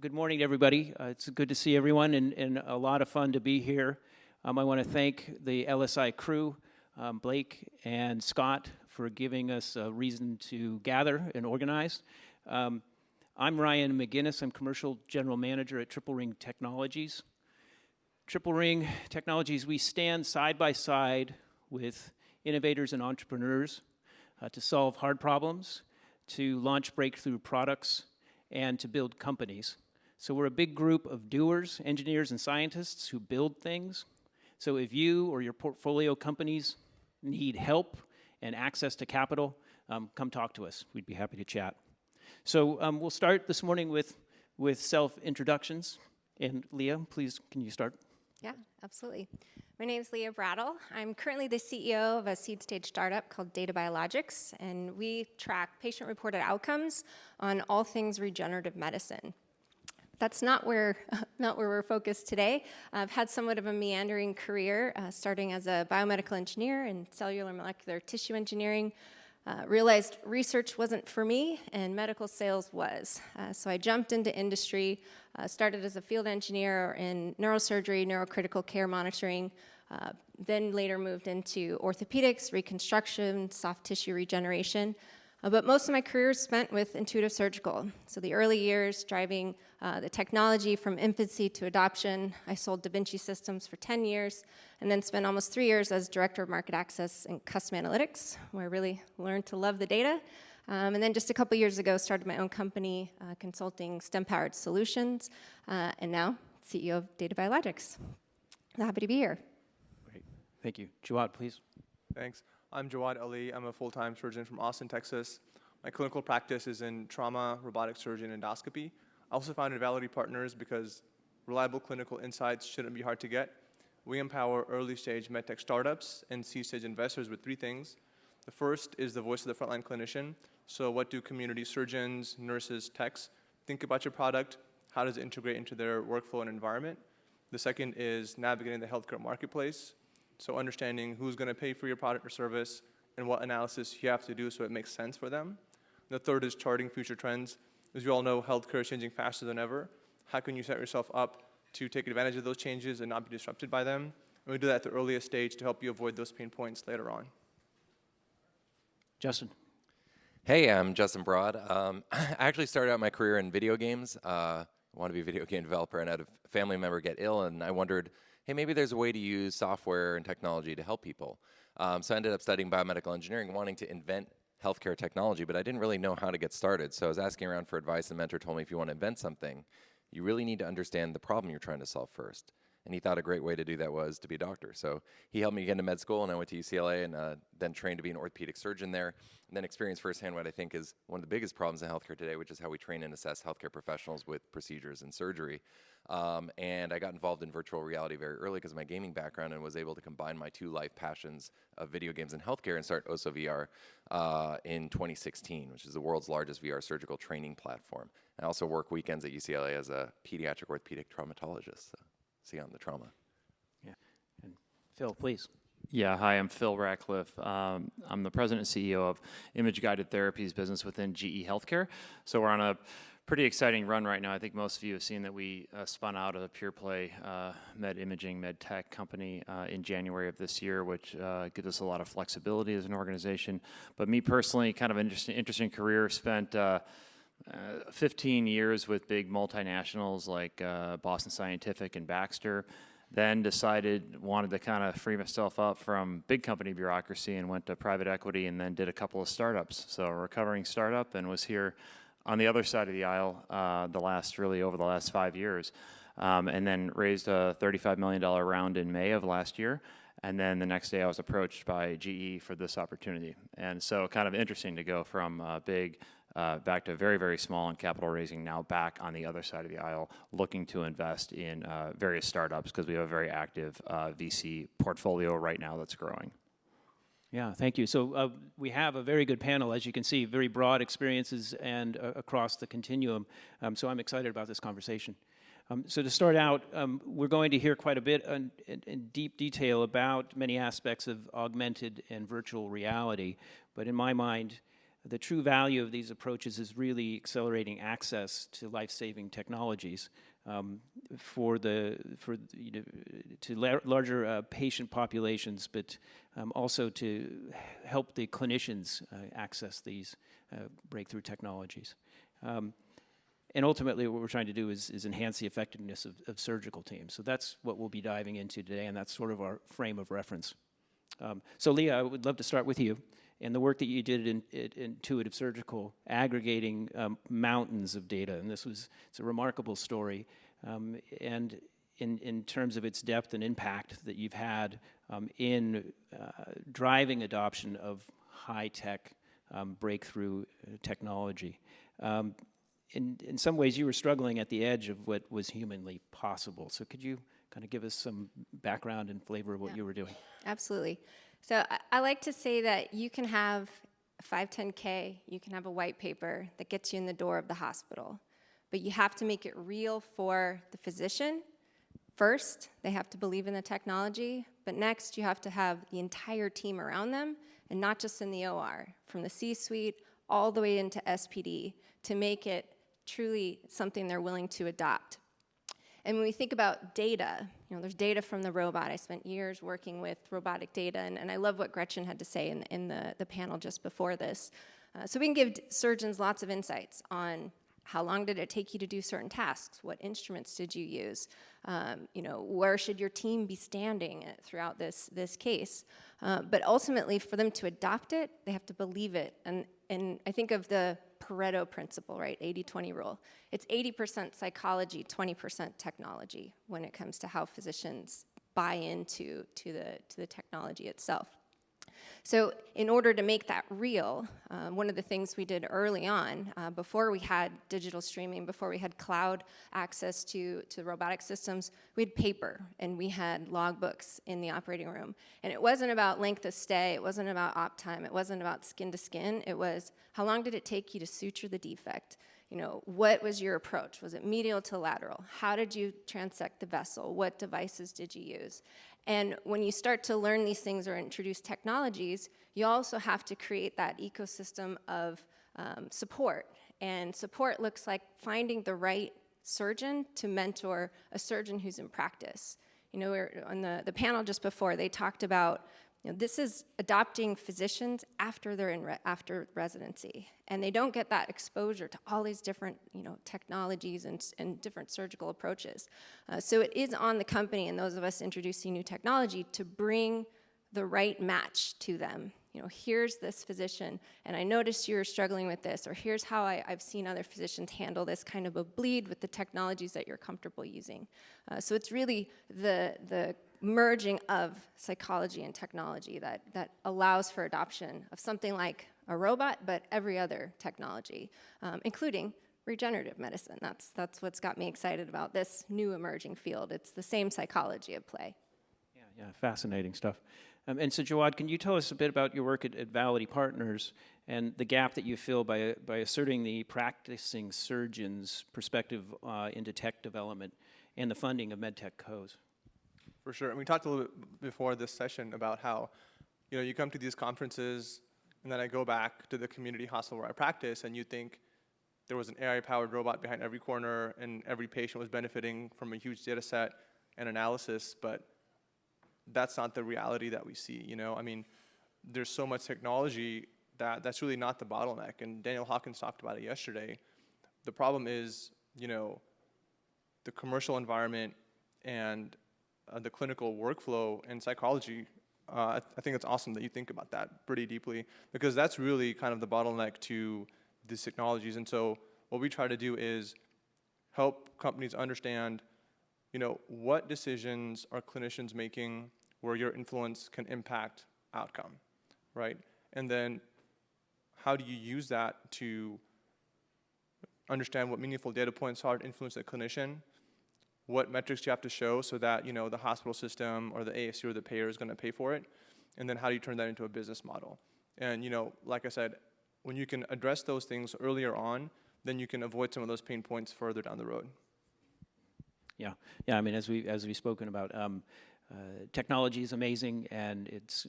good morning, everybody. It's good to see everyone and a lot of fun to be here. I want to thank the LSI crew, Blake and Scott, for giving us a reason to gather and organize. I'm Ryan McGinnis. I'm Commercial General Manager at Triple Ring Technologies. Triple Ring Technologies, we stand side by side with innovators and entrepreneurs to solve hard problems, to launch breakthrough products, and to build companies. So we're a big group of doers, engineers, and scientists who build things. So if you or your portfolio companies need help and access to capital, come talk to us. We'd be happy to chat. So we'll start this morning with self-introductions. And Leah, please, can you start? Yeah, absolutely. My name is Leah Brattle. I'm currently the CEO of a seed stage startup called Data Biologics, and we track patient-reported outcomes on all things regenerative medicine. That's not where we're focused today. I've had somewhat of a meandering career, starting as a biomedical engineer in cellular molecular tissue engineering. Realized research wasn't for me, and medical sales was. So I jumped into industry, started as a field engineer in neurosurgery, neurocritical care monitoring, then later moved into orthopedics, reconstruction, soft tissue regeneration. But most of my career is spent with Intuitive Surgical. So the early years driving the technology from infancy to adoption. I sold Da Vinci systems for 10 years and then spent almost 3 years as Director of Market Access and Custom Analytics, where I really learned to love the data. And then just a couple years ago, started my own company consulting STEM-powered solutions, and now CEO of Data Biologics. Happy to be here. Great. Thank you. Jawad, please. Thanks. I'm Jawad Ali. I'm a full-time surgeon from Austin, Texas. My clinical practice is in trauma, robotic surgery, and endoscopy. I also founded Validity Partners because reliable clinical insights shouldn't be hard to get. We empower early-stage medtech startups and seed-stage investors with 3 things. The first is the voice of the frontline clinician. So what do community surgeons, nurses, techs think about your product? How does it integrate into their workflow and environment? The second is navigating the healthcare marketplace. So understanding who's going to pay for your product or service and what analysis you have to do so it makes sense for them. The third is charting future trends. As you all know, healthcare is changing faster than ever. How can you set yourself up to take advantage of those changes and not be disrupted by them? And we do that at the earliest stage to help you avoid those pain points later on. Justin. Hey, I'm Justin Broad. I actually started out my career in video games. I wanted to be a video game developer, and I had a family member get ill, and I wondered, hey, maybe there's a way to use software and technology to help people. So I ended up studying biomedical engineering, wanting to invent healthcare technology, but I didn't really know how to get started. So I was asking around for advice, and a mentor told me if you want to invent something, you really need to understand the problem you're trying to solve first. And he thought a great way to do that was to be a doctor. So he helped me get into med school, and I went to UCLA and then trained to be an orthopedic surgeon there, and then experienced firsthand what I think is one of the biggest problems in healthcare today, which is how we train and assess healthcare professionals with procedures and surgery. And I got involved in virtual reality very early because of my gaming background and was able to combine my 2 life passions of video games and healthcare and start OSO VR in 2016, which is the world's largest VR surgical training platform. I also work weekends at UCLA as a pediatric orthopedic traumatologist. So see you on the trauma. Yeah. And Phil, please. Yeah, hi, I'm Phil Ratcliffe. I'm the president and CEO of Image-Guided Therapies business within GE Healthcare. So we're on a pretty exciting run right now. I think most of you have seen that we spun out of a pure play med imaging, med tech company in January of this year, which gives us a lot of flexibility as an organization. But me personally, kind of an interesting career, spent 15 years with big multinationals like Boston Scientific and Baxter, then wanted to kind of free myself up from big company bureaucracy and went to private equity and then did a couple of startups. So a recovering startup, and was here on the other side of the aisle over the last 5 years. And then raised a $35 million round in May of last year. And then the next day I was approached by GE for this opportunity. And so kind of interesting to go from big back to very, very small in capital raising, now back on the other side of the aisle, looking to invest in various startups because we have a very active VC portfolio right now that's growing. Yeah, thank you. So we have a very good panel, as you can see, very broad experiences and across the continuum. So I'm excited about this conversation. So to start out, we're going to hear quite a bit in deep detail about many aspects of augmented and virtual reality. But in my mind, the true value of these approaches is really accelerating access to life-saving technologies to larger patient populations, but also to help the clinicians access these breakthrough technologies. And ultimately, what we're trying to do is enhance the effectiveness of surgical teams. So that's what we'll be diving into today, and that's sort of our frame of reference. So Leah, I would love to start with you and the work that you did in Intuitive Surgical, aggregating mountains of data. And it's a remarkable story. And in terms of its depth and impact that you've had in driving adoption of high-tech breakthrough technology. In some ways, you were struggling at the edge of what was humanly possible. So could you kind of give us some background and flavor of what you were doing? Absolutely. So I like to say that you can have a 510K, you can have a white paper that gets you in the door of the hospital, but you have to make it real for the physician. First, they have to believe in the technology, but next you have to have the entire team around them, and not just in the OR, from the C-suite all the way into SPD, to make it truly something they're willing to adopt. And when we think about data, there's data from the robot. I spent years working with robotic data, and I love what Gretchen had to say in the panel just before this. So we can give surgeons lots of insights on how long did it take you to do certain tasks? What instruments did you use? Where should your team be standing throughout this case? But ultimately, for them to adopt it, they have to believe it. And I think of the Pareto principle, right? 80-20 rule. It's 80% psychology, 20% technology when it comes to how physicians buy into the technology itself. So in order to make that real, one of the things we did early on, before we had digital streaming, before we had cloud access to robotic systems, we had paper and we had logbooks in the operating room. And it wasn't about length of stay, it wasn't about op time, it wasn't about skin to skin, it was how long did it take you to suture the defect? What was your approach? Was it medial to lateral? How did you transect the vessel? What devices did you use? And when you start to learn these things or introduce technologies, you also have to create that ecosystem of support. And support looks like finding the right surgeon to mentor a surgeon who's in practice. On the panel just before, they talked about this is adopting physicians after they're after residency, and they don't get that exposure to all these different technologies and different surgical approaches. So it is on the company and those of us introducing new technology to bring the right match to them. Here's this physician, and I noticed you're struggling with this, or here's how I've seen other physicians handle this kind of a bleed with the technologies that you're comfortable using. So it's really the merging of psychology and technology that allows for adoption of something like a robot, but every other technology, including regenerative medicine. That's what's got me excited about this new emerging field. It's the same psychology at play. Yeah, fascinating stuff. And so, Jawad, can you tell us a bit about your work at Validity Partners and the gap that you fill by asserting the practicing surgeon's perspective into tech development and the funding of MedTech COs? For sure. And we talked a little bit before this session about how, you come to these conferences, and then I go back to the community hospital where I practice, and you think there was an AI-powered robot behind every corner, and every patient was benefiting from a huge data set and analysis, but that's not the reality that we see. There's so much technology that's really not the bottleneck, and Daniel Hawkins talked about it yesterday. The problem is, the commercial environment and the clinical workflow and psychology. I think it's awesome that you think about that pretty deeply, because that's really kind of the bottleneck to these technologies. And so what we try to do is help companies understand, what decisions are clinicians making where your influence can impact outcome, right? And then how do you use that to understand what meaningful data points are to influence a clinician? What metrics you have to show so that the hospital system or the ASC or the payer is going to pay for it, and then how do you turn that into a business model? And like I said, when you can address those things earlier on, then you can avoid some of those pain points further down the road. Yeah. I mean, as we've spoken about, technology is amazing, and it's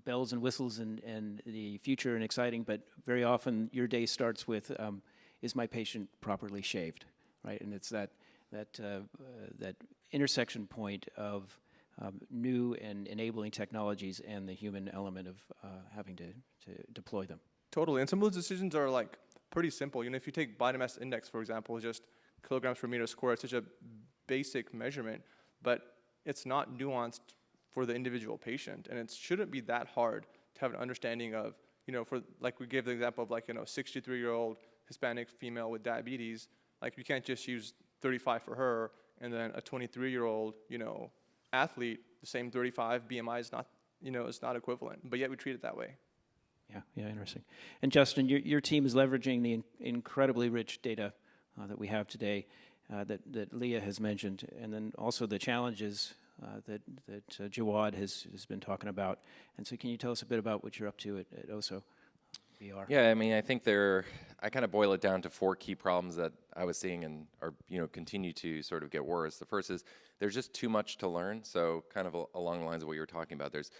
bells and whistles and the future and exciting, but very often your day starts with, is my patient properly shaved, right? And it's that intersection point of new and enabling technologies and the human element of having to deploy them. Totally, and some of those decisions are like pretty simple. You know, if you take body mass index, for example, just kilograms per meter squared, it's such a basic measurement, but it's not nuanced for the individual patient, and it shouldn't be that hard to have an understanding of, you know, for like we gave the example of like, you know, 63-year-old Hispanic female with diabetes, like you can't just use 35 for her, and then a 23-year-old, you know, athlete, the same 35 BMI is not, you know, it's not equivalent, but yet we treat it that way. Yeah, interesting. And Justin, your team is leveraging the incredibly rich data that we have today that Leah has mentioned, and then also the challenges that Jawad has been talking about. And so can you tell us a bit about what you're up to at OSO VR? Yeah, I mean, I think I kind of boil it down to 4 key problems that I was seeing and are, you know, continue to sort of get worse. The first is there's just too much to learn. So kind of along the lines of what you were talking about, there's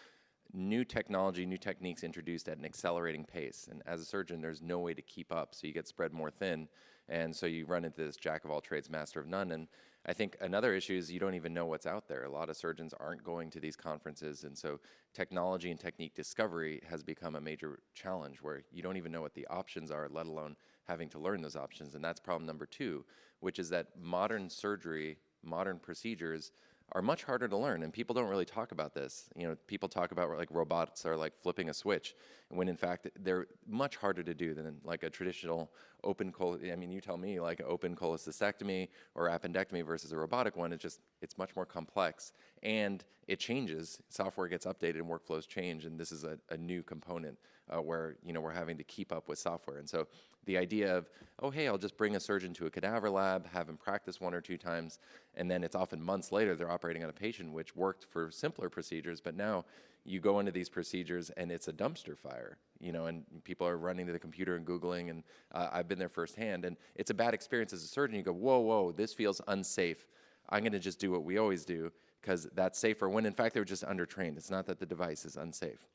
new technology, new techniques introduced at an accelerating pace. And as a surgeon, there's no way to keep up. So you get spread more thin. And so you run into this jack of all trades, master of none. And I think another issue is you don't even know what's out there. A lot of surgeons aren't going to these conferences. And so technology and technique discovery has become a major challenge where you don't even know what the options are, let alone having to learn those options. And that's problem number 2, which is that modern surgery, modern procedures are much harder to learn, and people don't really talk about this. You know, people talk about like robots are like flipping a switch, when in fact they're much harder to do than like a traditional open I mean, you tell me, like open cholecystectomy or appendectomy versus a robotic one. It's much more complex, and it changes. Software gets updated and workflows change, and this is a new component where, you know, we're having to keep up with software. And so the idea of, oh, hey, I'll just bring a surgeon to a cadaver lab, have him practice 1 or 2 times, and then it's often months later they're operating on a patient, which worked for simpler procedures, but now you go into these procedures and it's a dumpster fire, you know, and people are running to the computer and Googling, and I've been there firsthand, and it's a bad experience as a surgeon. You go, whoa, this feels unsafe. I'm going to just do what we always do because that's safer, when in fact they're just undertrained. It's not that the device is unsafe.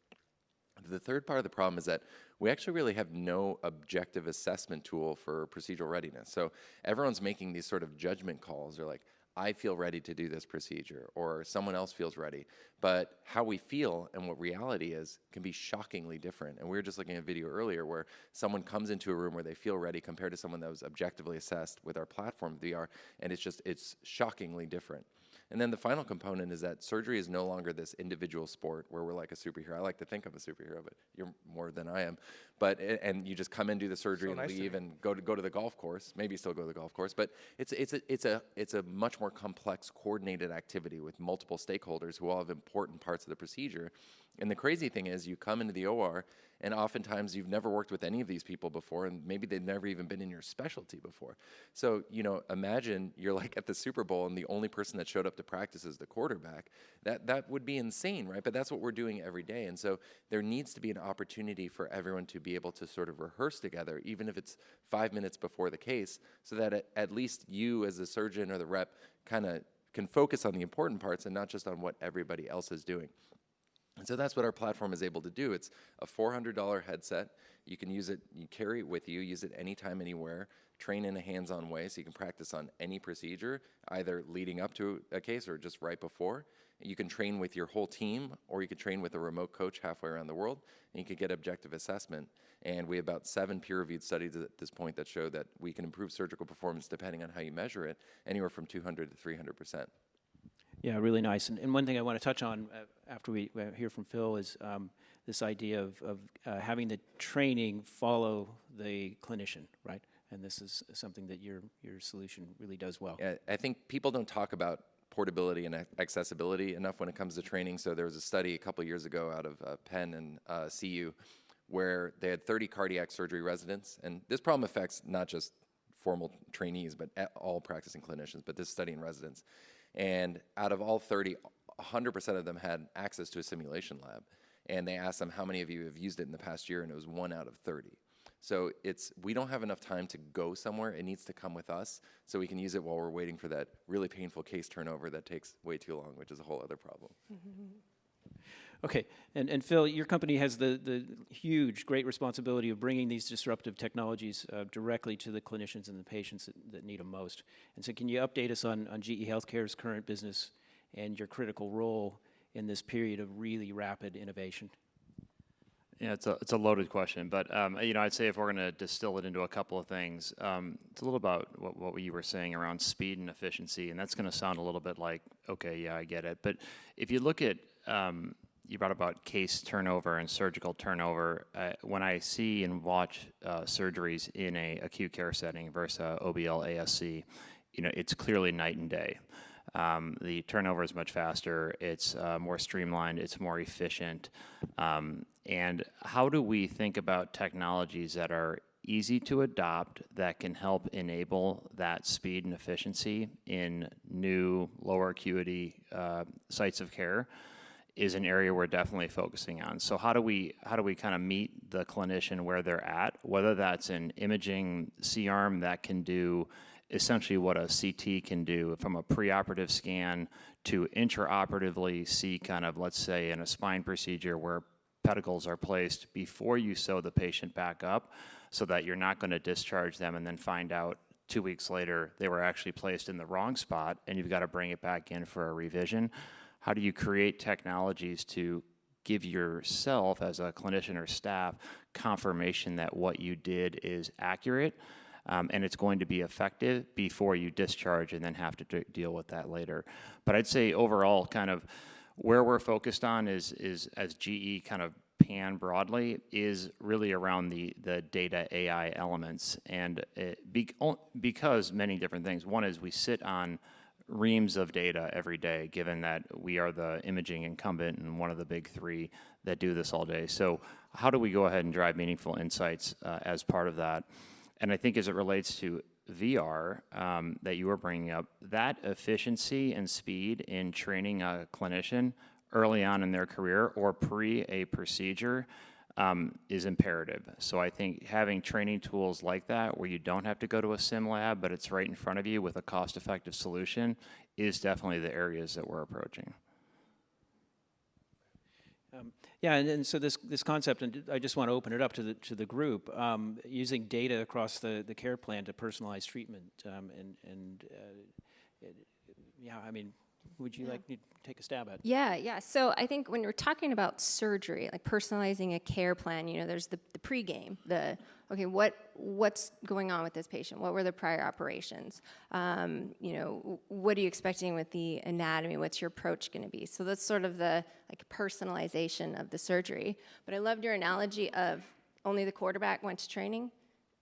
The third part of the problem is that we actually really have no objective assessment tool for procedural readiness. So everyone's making these sort of judgment calls. They're like, I feel ready to do this procedure, or someone else feels ready. But how we feel and what reality is can be shockingly different. And we were just looking at a video earlier where someone comes into a room where they feel ready compared to someone that was objectively assessed with our platform VR, and it's shockingly different. And then the final component is that surgery is no longer this individual sport where we're like a superhero. I like to think I'm a superhero, but you're more than I am. But and you just come in, do the surgery, and leave, and go to the golf course. Maybe still go to the golf course. But it's a much more complex, coordinated activity with multiple stakeholders who all have important parts of the procedure. And the crazy thing is, you come into the OR, and oftentimes you've never worked with any of these people before, and maybe they've never even been in your specialty before. So, you know, imagine you're like at the Super Bowl and the only person that showed up to practice is the quarterback. That would be insane, right? But that's what we're doing every day. And so there needs to be an opportunity for everyone to be able to sort of rehearse together, even if it's 5 minutes before the case, so that at least you as the surgeon or the rep kind of can focus on the important parts and not just on what everybody else is doing. And so that's what our platform is able to do. It's a $400 headset. You can use it, you carry it with you, use it anytime, anywhere, train in a hands-on way so you can practice on any procedure, either leading up to a case or just right before. You can train with your whole team, or you can train with a remote coach halfway around the world, and you can get objective assessment. And we have about 7 peer-reviewed studies at this point that show that we can improve surgical performance, depending on how you measure it, anywhere from 200 to 300%. Yeah, really nice. And one thing I want to touch on after we hear from Phil is this idea of having the training follow the clinician, right? And this is something that your solution really does well. Yeah, I think people don't talk about portability and accessibility enough when it comes to training. So there was a study a couple years ago out of Penn and CU where they had 30 cardiac surgery residents. And this problem affects not just formal trainees, but all practicing clinicians, but this study in residents. And out of all 30, 100% of them had access to a simulation lab. And they asked them, how many of you have used it in the past year? And it was 1 out of 30. So we don't have enough time to go somewhere. It needs to come with us so we can use it while we're waiting for that really painful case turnover that takes way too long, which is a whole other problem. Okay, and Phil, your company has the huge, great responsibility of bringing these disruptive technologies directly to the clinicians and the patients that need them most. And so can you update us on GE Healthcare's current business and your critical role in this period of really rapid innovation? Yeah, it's a loaded question, but you know, I'd say if we're going to distill it into a couple of things, it's a little about what you were saying around speed and efficiency, and that's going to sound a little bit like, okay, yeah, I get it. But if you look at, you brought about case turnover and surgical turnover. When I see and watch surgeries in a acute care setting versus OBL ASC, you know, it's clearly night and day. The turnover is much faster, it's more streamlined, it's more efficient. And how do we think about technologies that are easy to adopt that can help enable that speed and efficiency in new, lower acuity sites of care is an area we're definitely focusing on. So how do we kind of meet the clinician where they're at, whether that's an imaging C-arm that can do essentially what a CT can do from a preoperative scan to intraoperatively see kind of, let's say, in a spine procedure where pedicles are placed before you sew the patient back up so that you're not going to discharge them and then find out 2 weeks later they were actually placed in the wrong spot and you've got to bring it back in for a revision. How do you create technologies to give yourself as a clinician or staff confirmation that what you did is accurate and it's going to be effective before you discharge and then have to deal with that later? But I'd say overall kind of where we're focused on is as GE kind of pan broadly is really around the data AI elements, and because many different things. One is we sit on reams of data every day, given that we are the imaging incumbent and one of the big three that do this all day. So how do we go ahead and drive meaningful insights as part of that? And I think as it relates to VR that you were bringing up, that efficiency and speed in training a clinician early on in their career or pre a procedure is imperative. So I think having training tools like that where you don't have to go to a sim lab, but it's right in front of you with a cost-effective solution is definitely the areas that we're approaching. Yeah, and so this concept, and I just want to open it up to the group, using data across the care plan to personalize treatment, yeah, I mean, would you like to take a stab at it? Yeah. So I think when we're talking about surgery, like personalizing a care plan, you know, there's the pregame, okay, what's going on with this patient? What were the prior operations? You know, what are you expecting with the anatomy? What's your approach going to be? So that's sort of the like personalization of the surgery. But I loved your analogy of only the quarterback went to training,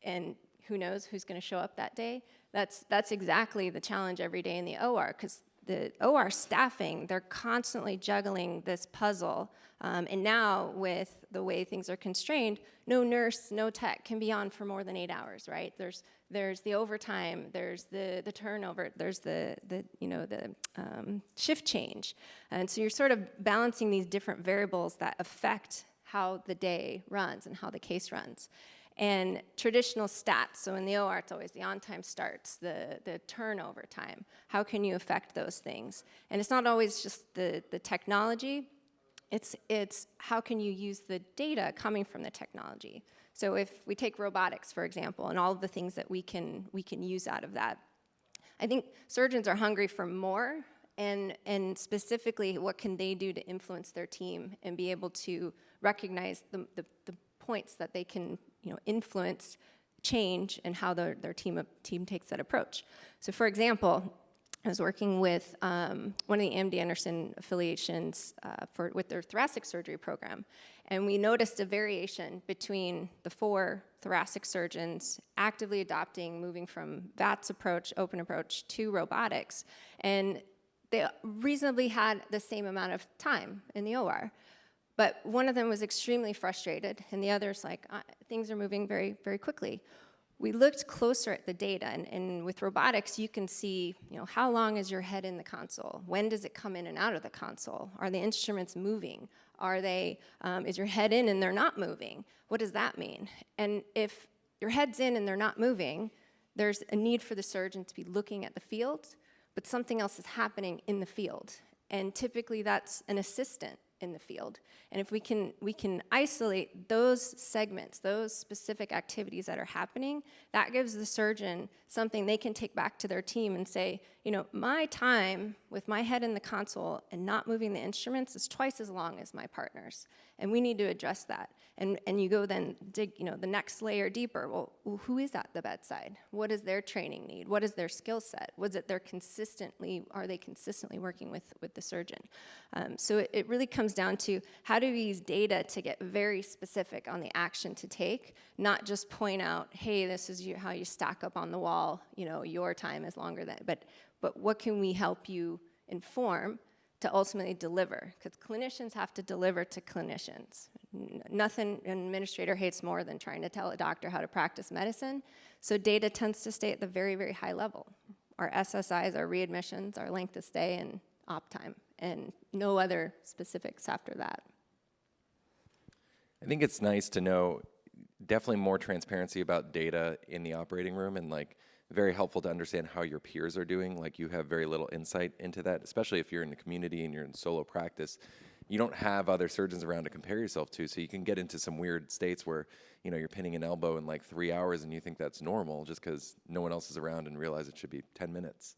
and who knows who's going to show up that day. That's exactly the challenge every day in the OR, because the OR staffing, they're constantly juggling this puzzle. And now with the way things are constrained, no nurse, no tech can be on for more than 8 hours, right? There's the overtime, there's the turnover, there's the shift change. And so you're sort of balancing these different variables that affect how the day runs and how the case runs. And traditional stats, so in the OR, it's always the on-time starts, the turnover time. How can you affect those things? And it's not always just the technology, it's how can you use the data coming from the technology. So if we take robotics, for example, and all of the things that we can use out of that, I think surgeons are hungry for more, and specifically, what can they do to influence their team and be able to recognize the points that they can influence change and how their team takes that approach. So for example, I was working with one of the MD Anderson affiliations with their thoracic surgery program, and we noticed a variation between the 4 thoracic surgeons actively adopting, moving from VATS approach, open approach, to robotics, and they reasonably had the same amount of time in the OR. But one of them was extremely frustrated, and the other's like, things are moving very, very quickly. We looked closer at the data, and with robotics, you can see, how long is your head in the console? When does it come in and out of the console? Are the instruments moving? Are they, is your head in and they're not moving? What does that mean? And if your head's in and they're not moving, there's a need for the surgeon to be looking at the field, but something else is happening in the field. And typically that's an assistant in the field. And if we can isolate those segments, those specific activities that are happening, that gives the surgeon something they can take back to their team and say, you know, my time with my head in the console and not moving the instruments is twice as long as my partner's. And we need to address that. And you go then dig, you know, the next layer deeper. Well, who is at the bedside? What does their training need? What is their skill set? Are they consistently working with the surgeon? So it really comes down to how do we use data to get very specific on the action to take, not just point out, hey, this is how you stack up on the wall, you know, your time is longer than, but what can we help you inform to ultimately deliver? Because clinicians have to deliver to clinicians. Nothing an administrator hates more than trying to tell a doctor how to practice medicine. So data tends to stay at the very, very high level. Our SSIs, our readmissions, our length of stay, and op time, and no other specifics after that. I think it's nice to know definitely more transparency about data in the operating room, and like very helpful to understand how your peers are doing. Like you have very little insight into that, especially if you're in the community and you're in solo practice. You don't have other surgeons around to compare yourself to, so you can get into some weird states where, you know, you're pinning an elbow in like 3 hours and you think that's normal just because no one else is around and realize it should be 10 minutes.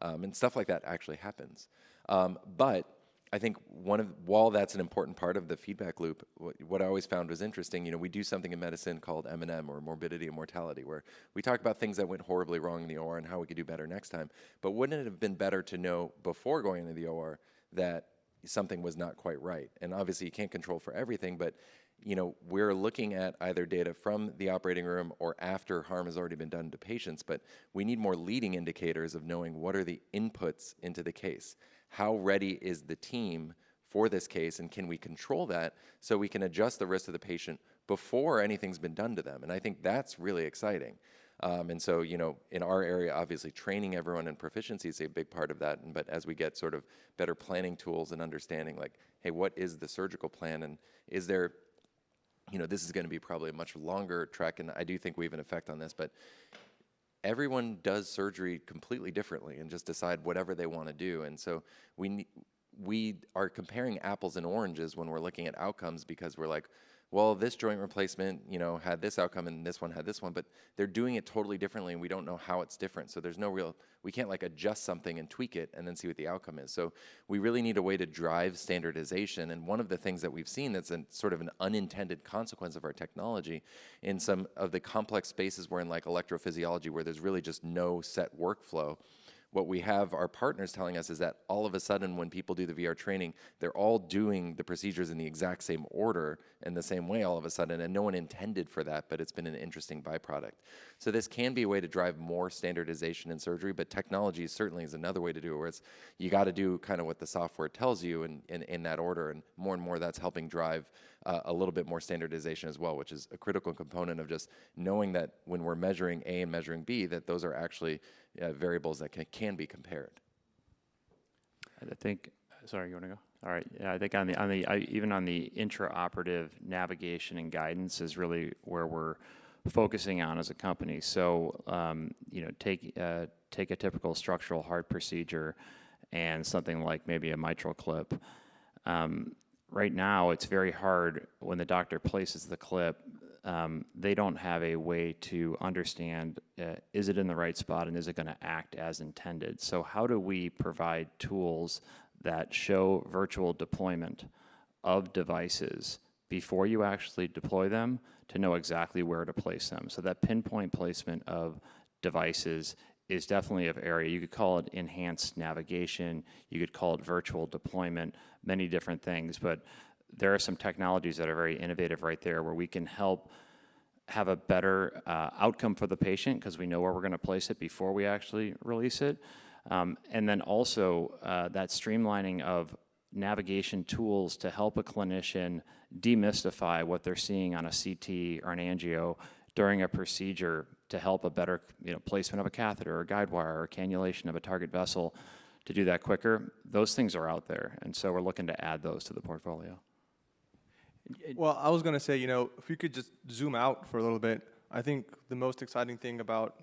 And stuff like that actually happens. But I think while that's an important part of the feedback loop, what I always found was interesting, you know, we do something in medicine called M&M, or morbidity and mortality, where we talk about things that went horribly wrong in the OR and how we could do better next time. But wouldn't it have been better to know before going into the OR that something was not quite right? And obviously you can't control for everything, but you know, we're looking at either data from the operating room or after harm has already been done to patients, but we need more leading indicators of knowing what are the inputs into the case. How ready is the team for this case, and can we control that so we can adjust the risk of the patient before anything's been done to them? And I think that's really exciting. And so, you know, in our area, obviously training everyone in proficiency is a big part of that. But as we get sort of better planning tools and understanding, like, hey, what is the surgical plan, and is there, you know, this is going to be probably a much longer trek, and I do think we have an effect on this, but everyone does surgery completely differently and just decide whatever they want to do. And so we are comparing apples and oranges when we're looking at outcomes, because we're like, well, this joint replacement, you know, had this outcome and this one had this one, but they're doing it totally differently and we don't know how it's different. So there's no real, we can't like adjust something and tweak it and then see what the outcome is. So we really need a way to drive standardization. And one of the things that we've seen that's sort of an unintended consequence of our technology in some of the complex spaces we're in, like electrophysiology, where there's really just no set workflow, what we have our partners telling us is that all of a sudden when people do the VR training, they're all doing the procedures in the exact same order and the same way all of a sudden, and no one intended for that, but it's been an interesting byproduct. So this can be a way to drive more standardization in surgery, but technology certainly is another way to do it, where it's, you got to do kind of what the software tells you in that order, and more that's helping drive a little bit more standardization as well, which is a critical component of just knowing that when we're measuring A and measuring B, that those are actually variables that can be compared. I think, sorry, you want to go? All right, yeah, I think even on the intraoperative navigation and guidance is really where we're focusing on as a company. So, you know, take a typical structural heart procedure and something like maybe a mitral clip. Right now, it's very hard when the doctor places the clip. They don't have a way to understand, is it in the right spot and is it going to act as intended? So how do we provide tools that show virtual deployment of devices before you actually deploy them to know exactly where to place them? So that pinpoint placement of devices is definitely an area. You could call it enhanced navigation, you could call it virtual deployment, many different things, but there are some technologies that are very innovative right there where we can help have a better outcome for the patient because we know where we're going to place it before we actually release it. And then also that streamlining of navigation tools to help a clinician demystify what they're seeing on a CT or an angio during a procedure to help a better, you know, placement of a catheter or guide wire or cannulation of a target vessel to do that quicker. Those things are out there, and so we're looking to add those to the portfolio. Well, I was going to say, if we could just zoom out for a little bit, I think the most exciting thing about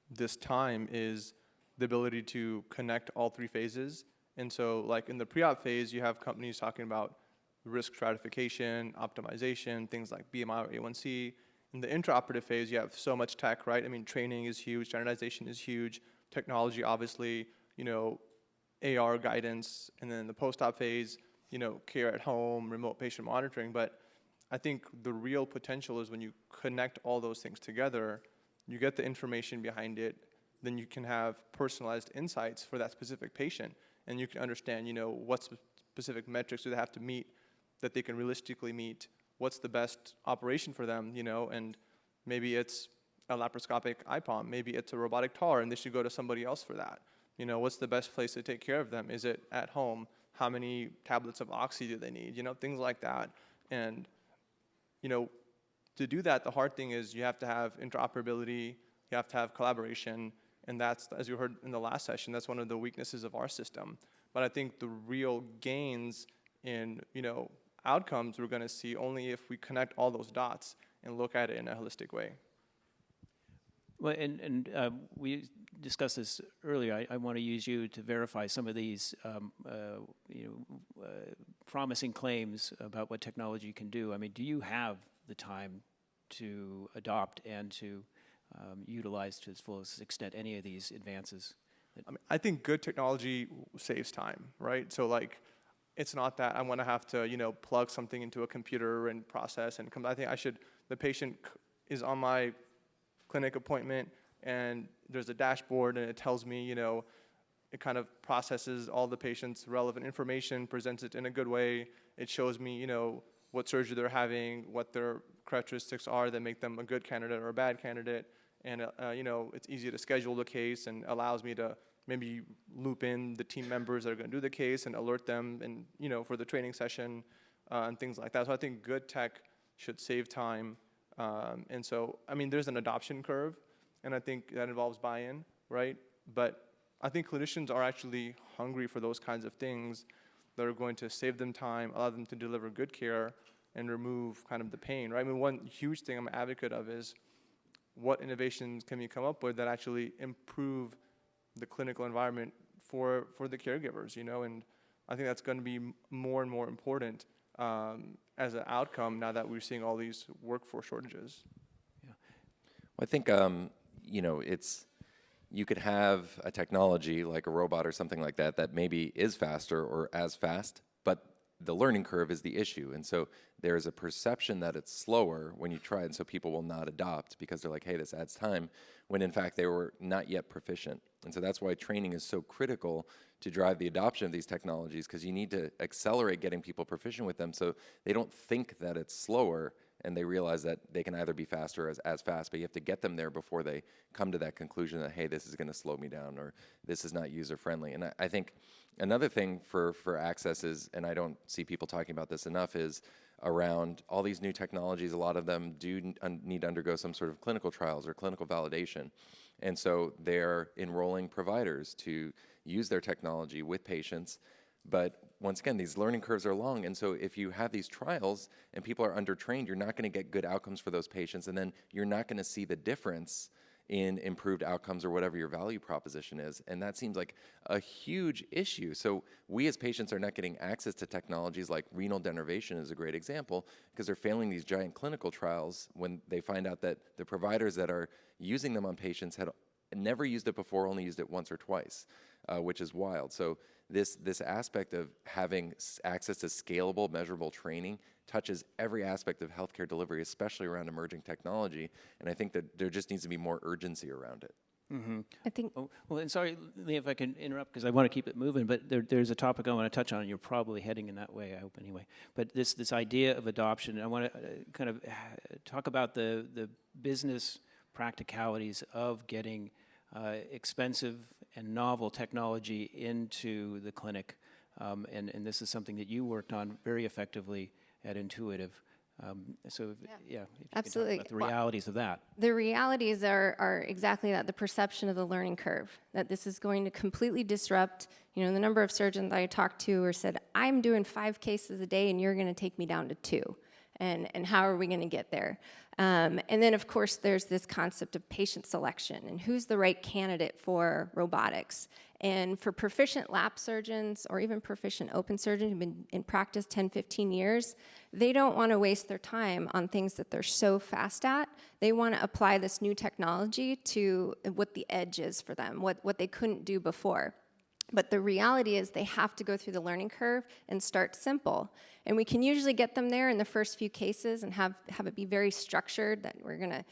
this time is the ability to connect all three phases. And so, like in the pre-op phase, you have companies talking about risk stratification, optimization, things like BMI or A1C. In the intraoperative phase, you have so much tech, right? I mean, training is huge, standardization is huge, technology, obviously, AR guidance, and then the post-op phase, care at home, remote patient monitoring. But I think the real potential is when you connect all those things together, you get the information behind it, then you can have personalized insights for that specific patient, and you can understand, what specific metrics do they have to meet that they can realistically meet, what's the best operation for them, and maybe it's a laparoscopic IPOM, maybe it's a robotic TAR, and they should go to somebody else for that. What's the best place to take care of them? Is it at home? How many tablets of oxy do they need? Things like that. And, to do that, the hard thing is you have to have interoperability, you have to have collaboration, and that's, as you heard in the last session, that's one of the weaknesses of our system. But I think the real gains in, outcomes we're going to see only if we connect all those dots and look at it in a holistic way. Well, and we discussed this earlier. I want to use you to verify some of these, promising claims about what technology can do. I mean, do you have the time to adopt and to utilize to its fullest extent any of these advances? I think good technology saves time, right? So like, it's not that I want to have to, plug something into a computer and process and come. I think the patient is on my clinic appointment and there's a dashboard and it tells me, it kind of processes all the patient's relevant information, presents it in a good way. It shows me, what surgery they're having, what their characteristics are that make them a good candidate or a bad candidate. And, it's easy to schedule the case and allows me to maybe loop in the team members that are going to do the case and alert them and, for the training session and things like that. So I think good tech should save time. And so, there's an adoption curve, and I think that involves buy-in, right? But I think clinicians are actually hungry for those kinds of things that are going to save them time, allow them to deliver good care, and remove kind of the pain, right? One huge thing I'm an advocate of is what innovations can we come up with that actually improve the clinical environment for the caregivers, and I think that's going to be more and more important as an outcome now that we're seeing all these workforce shortages. Well, I think, you could have a technology like a robot or something like that that maybe is faster or as fast, but the learning curve is the issue. And so there's a perception that it's slower when you try, and so people will not adopt because they're like, hey, this adds time, when in fact they were not yet proficient. And so that's why training is so critical to drive the adoption of these technologies, because you need to accelerate getting people proficient with them so they don't think that it's slower and they realize that they can either be faster or as fast, but you have to get them there before they come to that conclusion that, hey, this is going to slow me down or this is not user-friendly. And I think another thing for access is, and I don't see people talking about this enough, is around all these new technologies. A lot of them do need to undergo some sort of clinical trials or clinical validation. And so they're enrolling providers to use their technology with patients. But once again, these learning curves are long, and so if you have these trials and people are undertrained, you're not going to get good outcomes for those patients, and then you're not going to see the difference in improved outcomes or whatever your value proposition is. And that seems like a huge issue. So we as patients are not getting access to technologies like renal denervation is a great example, because they're failing these giant clinical trials when they find out that the providers that are using them on patients had never used it before, only used it once or twice, which is wild. So this aspect of having access to scalable, measurable training touches every aspect of healthcare delivery, especially around emerging technology. And I think that there just needs to be more urgency around it. Mm-hmm. I think. Oh, well, and sorry, Lee, if I can interrupt, because I want to keep it moving, but there's a topic I want to touch on, and you're probably heading in that way, I hope anyway. But this idea of adoption, I want to kind of talk about the business practicalities of getting expensive and novel technology into the clinic. And this is something that you worked on very effectively at Intuitive. If you could Absolutely. talk about the realities of that. The realities are exactly that, the perception of the learning curve, that this is going to completely disrupt, the number of surgeons I talked to or said, I'm doing 5 cases a day and you're going to take me down to 2. and how are we going to get there? And then, of course, there's this concept of patient selection and who's the right candidate for robotics. And for proficient lap surgeons or even proficient open surgeons who've been in practice 10, 15 years, they don't want to waste their time on things that they're so fast at. They want to apply this new technology to what the edge is for them, what they couldn't do before. But the reality is they have to go through the learning curve and start simple. And we can usually get them there in the first few cases and have it be very structured, that we're going to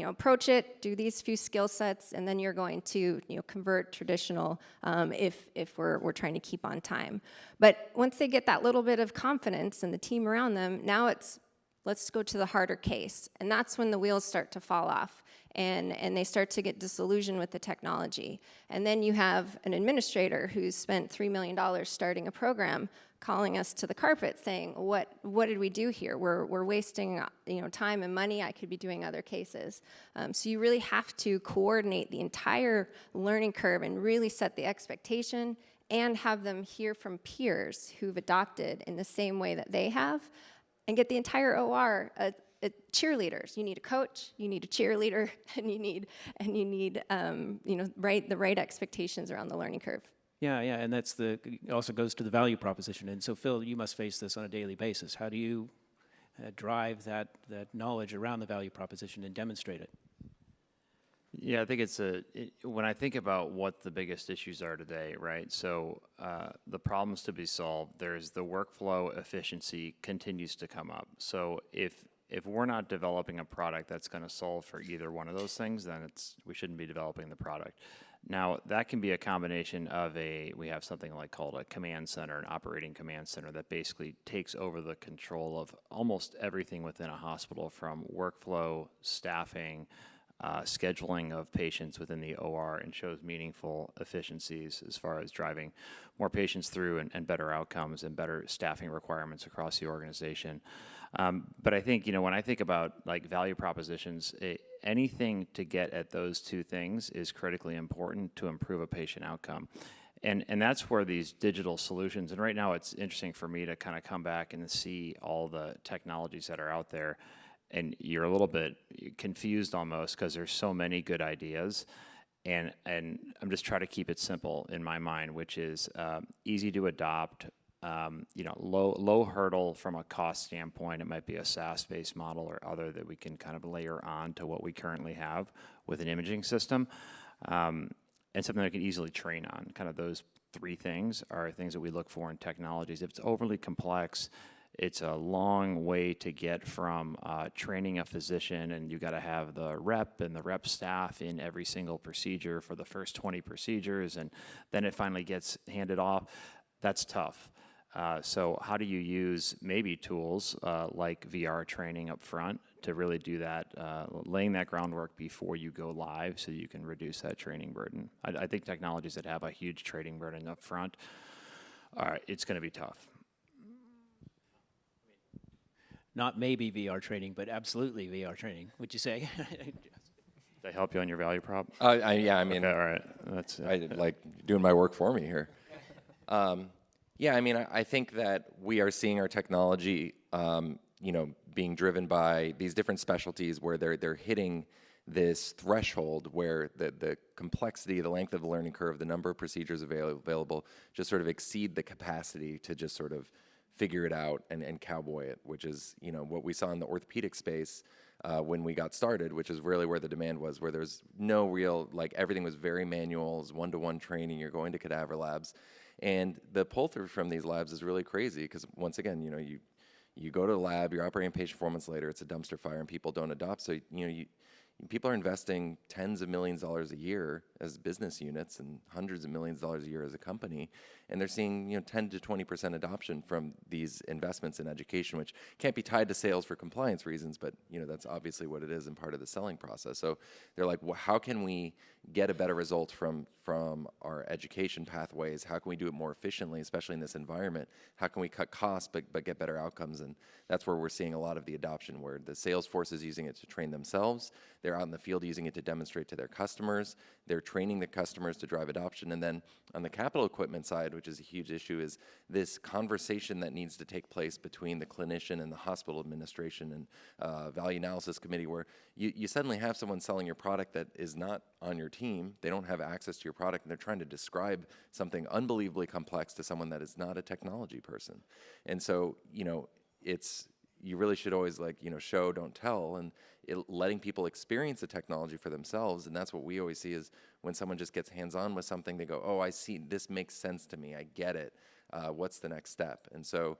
approach it, do these few skill sets, and then you're going to, convert traditional if we're trying to keep on time. But once they get that little bit of confidence and the team around them, now it's, let's go to the harder case. And that's when the wheels start to fall off and they start to get disillusioned with the technology. And then you have an administrator who's spent $3 million starting a program calling us to the carpet saying, what did we do here? We're wasting time and money. I could be doing other cases. So you really have to coordinate the entire learning curve and really set the expectation and have them hear from peers who've adopted in the same way that they have, and get the entire OR cheerleaders. You need a coach, you need a cheerleader, and you need the right expectations around the learning curve. Yeah, and it also goes to the value proposition. And so, Phil, you must face this on a daily basis. How do you drive that knowledge around the value proposition and demonstrate it? Yeah, I think when I think about what the biggest issues are today, right? So the problems to be solved, there's the workflow efficiency continues to come up. So if we're not developing a product that's going to solve for either one of those things, then we shouldn't be developing the product. Now, that can be a combination of we have something called a command center, an operating command center that basically takes over the control of almost everything within a hospital, from workflow, staffing, scheduling of patients within the OR, and shows meaningful efficiencies as far as driving more patients through and better outcomes and better staffing requirements across the organization. But I think, when I think about value propositions, anything to get at those two things is critically important to improve a patient outcome. And that's where these digital solutions, and right now it's interesting for me to kind of come back and see all the technologies that are out there, and you're a little bit confused almost because there's so many good ideas. And I'm just trying to keep it simple in my mind, which is easy to adopt, low hurdle from a cost standpoint. It might be a SaaS-based model or other that we can kind of layer on to what we currently have with an imaging system, and something that can easily train on. Kind of those three things are things that we look for in technologies. If it's overly complex, it's a long way to get from training a physician, and you got to have the rep and the rep staff in every single procedure for the first 20 procedures, and then it finally gets handed off. That's tough. So how do you use maybe tools like VR training up front to really do that, laying that groundwork before you go live so you can reduce that training burden? I think technologies that have a huge training burden up front, it's going to be tough. Not maybe VR training, but absolutely VR training, would you say? Did I help you on your value prop? Yeah, I mean, Okay, all right. That's I like doing my work for me here. Yeah, I mean, I think that we are seeing our technology, being driven by these different specialties where they're hitting this threshold where the complexity, the length of the learning curve, the number of procedures available just sort of exceed the capacity to just sort of figure it out and cowboy it, which is, what we saw in the orthopedic space when we got started, which is really where the demand was, where there's no real, everything was very manual, it was one-to-one training, you're going to cadaver labs. And the pull-through from these labs is really crazy because, once again, you go to the lab, you're operating patient performance later, it's a dumpster fire, and people don't adopt. So, people are investing tens of millions of dollars a year as business units and hundreds of millions of dollars a year as a company, and they're seeing 10 to 20% adoption from these investments in education, which can't be tied to sales for compliance reasons, but that's obviously what it is and part of the selling process. So they're like, well, how can we get a better result from our education pathways? How can we do it more efficiently, especially in this environment? How can we cut costs but get better outcomes? And that's where we're seeing a lot of the adoption, where the sales force is using it to train themselves. They're out in the field using it to demonstrate to their customers. They're training the customers to drive adoption. And then on the capital equipment side, which is a huge issue, is this conversation that needs to take place between the clinician and the hospital administration and value analysis committee, where you suddenly have someone selling your product that is not on your team. They don't have access to your product, and they're trying to describe something unbelievably complex to someone that is not a technology person. And so, you really should always show, don't tell, and letting people experience the technology for themselves. And that's what we always see is when someone just gets hands-on with something, they go, oh, I see, this makes sense to me, I get it. What's the next step? And so,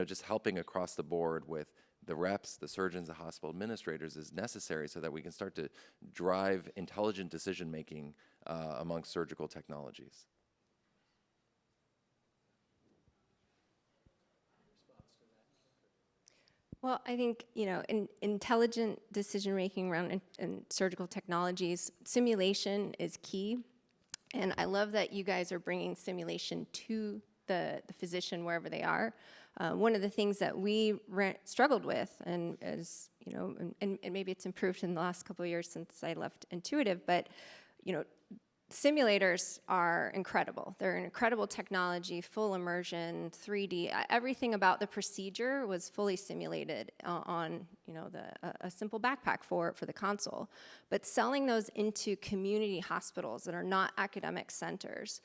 just helping across the board with the reps, the surgeons, the hospital administrators is necessary so that we can start to drive intelligent decision-making amongst surgical technologies. Well, I think, intelligent decision-making around in surgical technologies, simulation is key. And I love that you guys are bringing simulation to the physician wherever they are. One of the things that we struggled with, and as, and maybe it's improved in the last couple of years since I left Intuitive, but, simulators are incredible. They're an incredible technology, full immersion, 3D. Everything about the procedure was fully simulated on, a simple backpack for the console. But selling those into community hospitals that are not academic centers,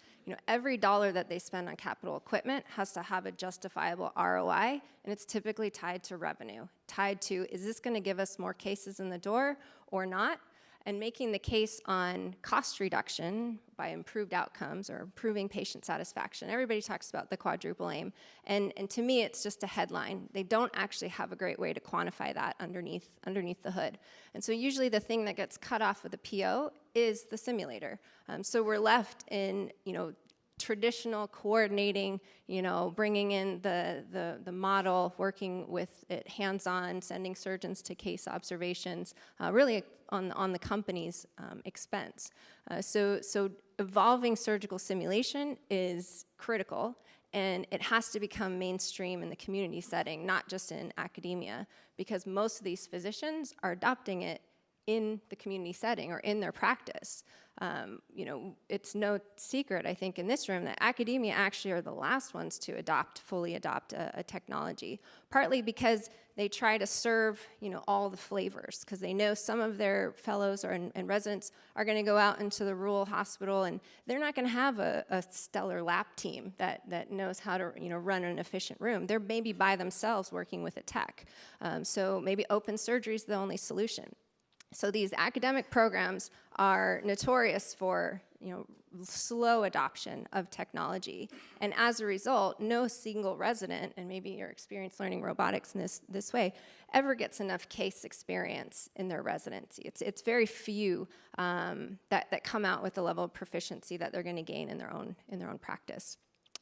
every dollar that they spend on capital equipment has to have a justifiable ROI, and it's typically tied to revenue, tied to, is this going to give us more cases in the door or not? And making the case on cost reduction by improved outcomes or improving patient satisfaction. Everybody talks about the quadruple aim, and to me, it's just a headline. They don't actually have a great way to quantify that underneath the hood. And so usually the thing that gets cut off of the PO is the simulator. So we're left in, traditional coordinating, bringing in the model, working with it hands-on, sending surgeons to case observations, really on the company's expense. So evolving surgical simulation is critical, and it has to become mainstream in the community setting, not just in academia, because most of these physicians are adopting it in the community setting or in their practice. It's no secret, I think, in this room that academia actually are the last ones to fully adopt a technology, partly because they try to serve, all the flavors, because they know some of their fellows and residents are going to go out into the rural hospital, and they're not going to have a stellar lab team that knows how to, run an efficient room. They're maybe by themselves working with a tech. So maybe open surgery is the only solution. So these academic programs are notorious for, slow adoption of technology. And as a result, no single resident, and maybe you're experienced learning robotics in this way, ever gets enough case experience in their residency. It's very few that come out with the level of proficiency that they're going to gain in their own practice.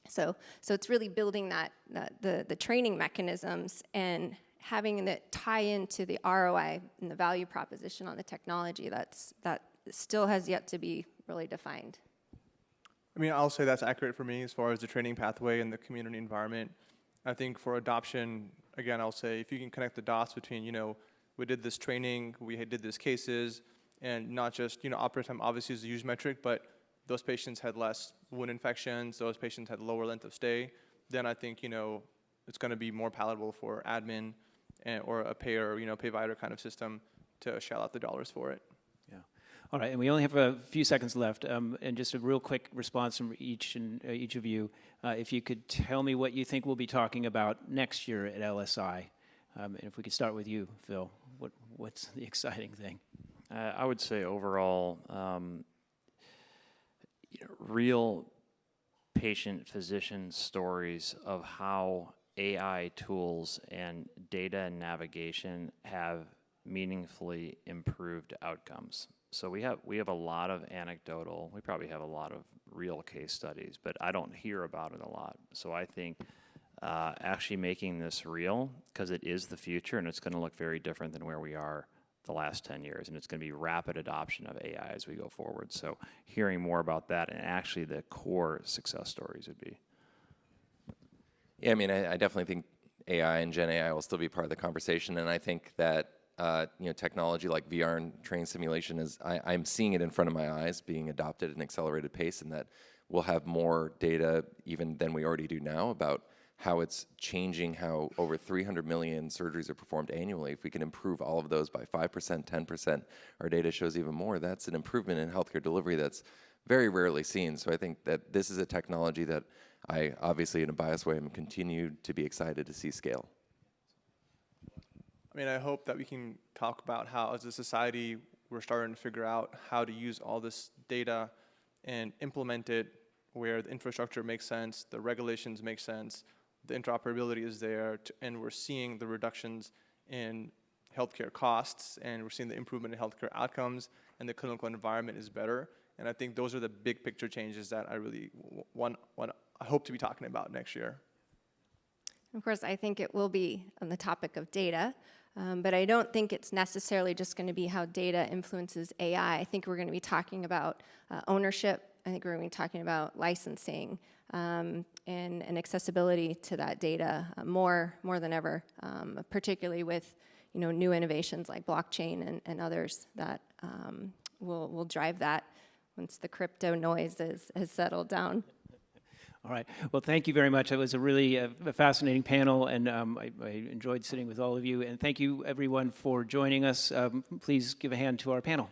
So it's really building the training mechanisms and having that tie into the ROI and the value proposition on the technology that still has yet to be really defined. I mean, I'll say that's accurate for me as far as the training pathway and the community environment. I think for adoption, again, I'll say if you can connect the dots between, we did this training, we did these cases, and not just, operative time obviously is a huge metric, but those patients had less wound infections, those patients had lower length of stay, then I think, it's going to be more palatable for admin or a payer, payvider kind of system to shell out the dollars for it. Yeah. All right, and we only have a few seconds left, and just a real quick response from each of you. If you could tell me what you think we'll be talking about next year at LSI, and if we could start with you, Phil, what's the exciting thing? I would say overall, real patient-physician stories of how AI tools and data and navigation have meaningfully improved outcomes. So we have a lot of anecdotal, we probably have a lot of real case studies, but I don't hear about it a lot. So I think actually making this real, because it is the future and it's going to look very different than where we are the last 10 years, and it's going to be rapid adoption of AI as we go forward. So hearing more about that and actually the core success stories would be. Yeah, I mean, I definitely think AI and Gen AI will still be part of the conversation, and I think that technology like VR and train simulation is, I'm seeing it in front of my eyes being adopted at an accelerated pace, and that we'll have more data even than we already do now about how it's changing how over 300 million surgeries are performed annually. If we can improve all of those by 5%, 10%, our data shows even more. That's an improvement in healthcare delivery that's very rarely seen. So I think that this is a technology that I, obviously in a biased way, am continued to be excited to see scale. I mean, I hope that we can talk about how, as a society, we're starting to figure out how to use all this data and implement it where the infrastructure makes sense, the regulations make sense, the interoperability is there, and we're seeing the reductions in healthcare costs, and we're seeing the improvement in healthcare outcomes, and the clinical environment is better. And I think those are the big picture changes that I really I hope to be talking about next year. Of course, I think it will be on the topic of data, but I don't think it's necessarily just going to be how data influences AI. I think we're going to be talking about ownership. I think we're going to be talking about licensing and accessibility to that data more than ever, particularly with new innovations like blockchain and others that will drive that once the crypto noise has settled down. All right. Well, thank you very much. It was a really a fascinating panel, and I enjoyed sitting with all of you. And thank you, everyone, for joining us. Please give a hand to our panel.